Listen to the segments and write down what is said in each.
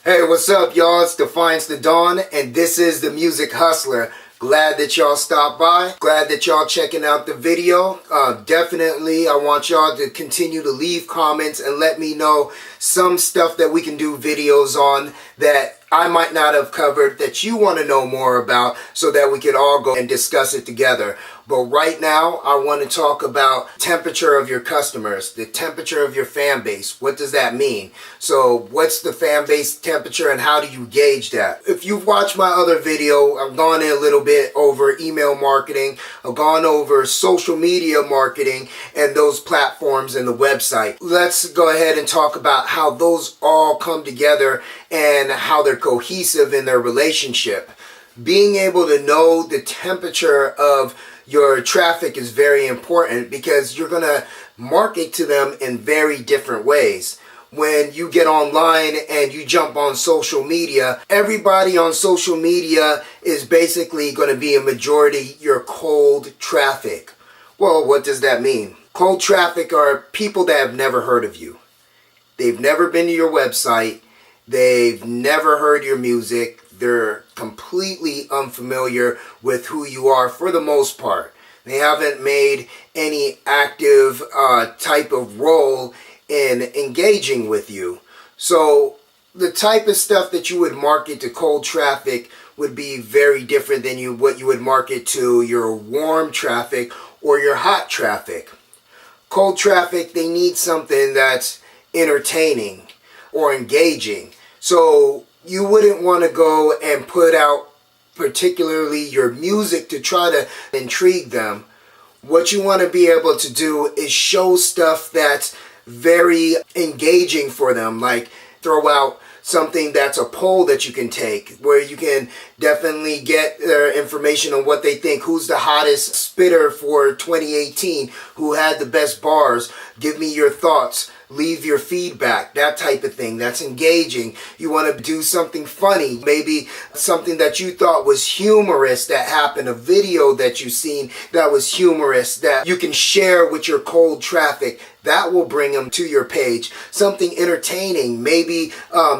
Hey, what's up, y'all? It's Defiance the Dawn, and this is the Music Hustler. Glad that y'all stopped by. Glad that y'all checking out the video. Definitely, I want y'all to continue to leave comments and let me know some stuff that we can do videos on that I might not have covered that you want to know more about so that we could all go and discuss it together. But right now, I want to talk about temperature of your customers, the temperature of your fan base. What does that mean? So what's the fan base temperature and how do you gauge that? If you've watched my other video, I've gone in a little bit over email marketing. I've gone over social media marketing and those platforms and the website. Let's go ahead and talk about how those all come together and how they're cohesive in their relationship. Being able to know the temperature of your traffic is very important because you're going to market to them in very different ways. When you get online and you jump on social media, everybody on social media is basically going to be a majority your cold traffic. Well, what does that mean? Cold traffic are people that have never heard of you. They've never been to your website. They've never heard your music. They're completely unfamiliar with who you are for the most part. They haven't made any active type of role in engaging with you. So the type of stuff that you would market to cold traffic would be very different than what you would market to your warm traffic or your hot traffic. Cold traffic, they need something that's entertaining or engaging. So you wouldn't want to go and put out particularly your music to try to intrigue them. What you want to be able to do is show stuff that's very engaging for them, like throw out something that's a poll that you can take where you can definitely get their information on what they think. Who's the hottest spitter for 2018? Who had the best bars? Give me your thoughts. Leave your feedback, that type of thing. That's engaging. You want to do something funny, maybe something that you thought was humorous that happened, a video that you've seen that was humorous that you can share with your cold traffic. That will bring them to your page. Something entertaining, maybe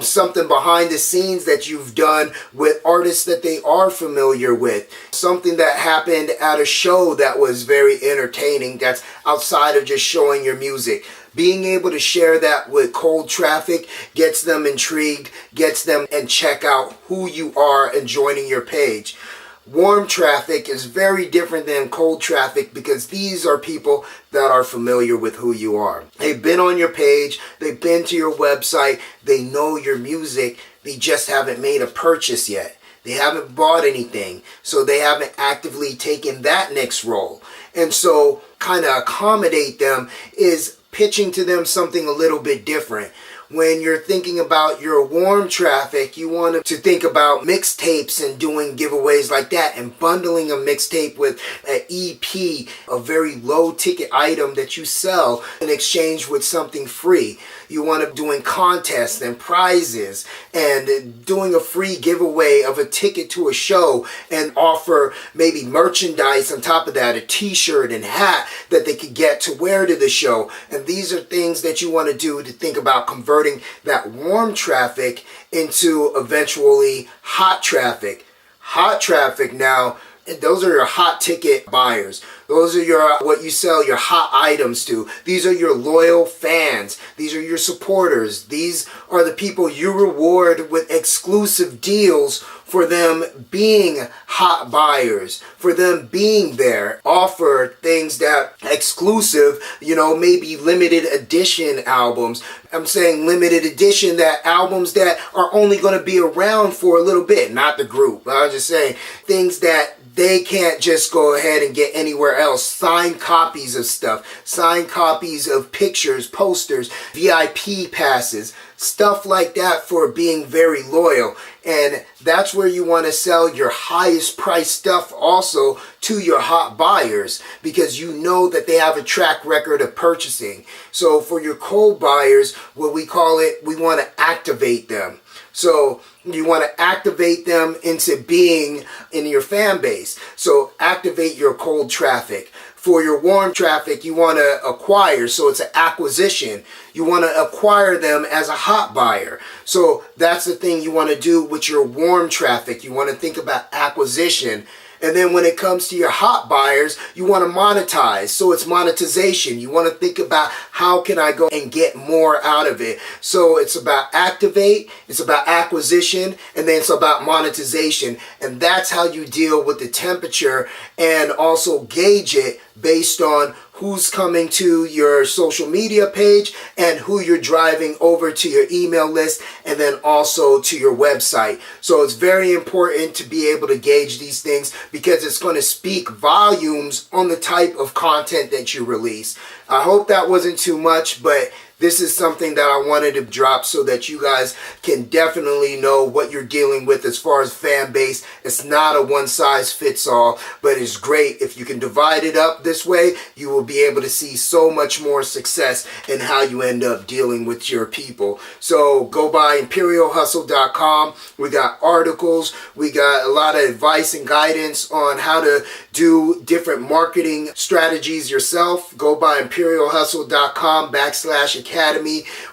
something behind the scenes that you've done with artists that they are familiar with. Something that happened at a show that was very entertaining that's outside of just showing your music. Being able to share that with cold traffic gets them intrigued, gets them and check out who you are and joining your page. Warm traffic is very different than cold traffic because these are people that are familiar with who you are. They've been on your page, they've been to your website, they know your music, they just haven't made a purchase yet. They haven't bought anything, so they haven't actively taken that next role. And so kind of accommodate them is pitching to them something a little bit different. When you're thinking about your warm traffic, you want to think about mixtapes and doing giveaways like that and bundling a mixtape with an EP, a very low ticket item that you sell in exchange with something free. You want to doing contests and prizes and doing a free giveaway of a ticket to a show and offer maybe merchandise on top of that, a t-shirt and hat that they could get to wear to the show. And these are things that you want to do to think about converting that warm traffic into eventually hot traffic. Hot traffic now, those are your hot ticket buyers. Those are your what you sell your hot items to. These are your loyal fans. These are your supporters. These are the people you reward with exclusive deals for them being hot buyers, for them being there. Offer things that exclusive, maybe limited edition albums. I'm saying limited edition, that albums that are only going to be around for a little bit, not the group. I was just saying things that they can't just go ahead and get anywhere else. Signed copies of stuff, signed copies of pictures, posters, VIP passes, stuff like that for being very loyal. And that's where you want to sell your highest price stuff also to your hot buyers because you know that they have a track record of purchasing. So for your cold buyers, what we call it, we want to activate them. So you want to activate them into being in your fan base. So activate your cold traffic. For your warm traffic, you want to acquire, so it's an acquisition. You want to acquire them as a hot buyer. So that's the thing you want to do with your warm traffic. You want to think about acquisition. And then when it comes to your hot buyers, you want to monetize. So it's monetization. You want to think about how can I go and get more out of it. So it's about activate, it's about acquisition, and then it's about monetization. And that's how you deal with the temperature and also gauge it based on who's coming to your social media page and who you're driving over to your email list and then also to your website. So it's very important to be able to gauge these things because it's going to speak volumes on the type of content that you release. I hope that wasn't too much, but this is something that I wanted to drop so that you guys can definitely know what you're dealing with as far as fan base. It's not a one size fits all, but it's great. If you can divide it up this way, you will be able to see so much more success in how you end up dealing with your people. So go by imperialhustle.com. We got articles. We got a lot of advice and guidance on how to do different marketing strategies yourself. Go by imperialhustle.com/academy,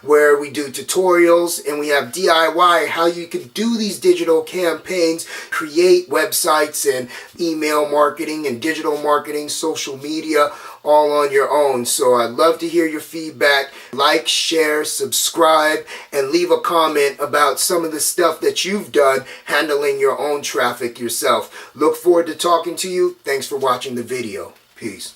where we do tutorials and we have DIY how you can do these digital campaigns, create websites and email marketing and digital marketing, social media, all on your own. So I'd love to hear your feedback. Like, share, subscribe, and leave a comment about some of the stuff that you've done handling your own traffic yourself. Look forward to talking to you. Thanks for watching the video. Peace.